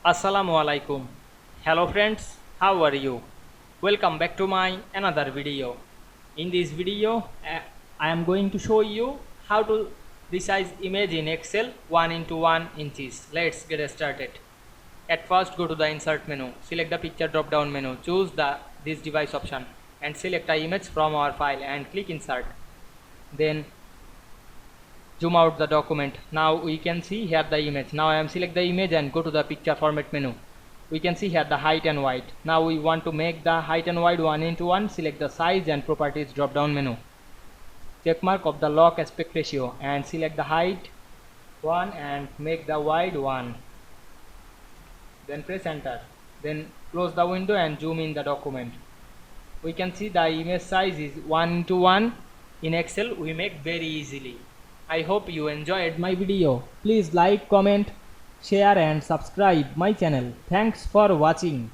Assalamu Walaikum. Hello friends, how are you? Welcome back to my another video. In this video, I am going to show you how to resize image in Excel 1 into 1 inches. Let's get started. At first, go to the insert menu, select the picture drop down menu, choose this device option and select an image from our file and click insert. Then zoom out the document. Now we can see here the image. Now I am select the image and go to the picture format menu. We can see here the height and width. Now we want to make the height and width 1 into 1. Select the size and properties drop down menu. Check mark of the lock aspect ratio and select the height 1 and make the width 1. Then press enter. Then close the window and zoom in the document. We can see the image size is 1 into 1. In Excel we make very easily. I hope you enjoyed my video. Please like, comment, share and subscribe my channel. Thanks for watching.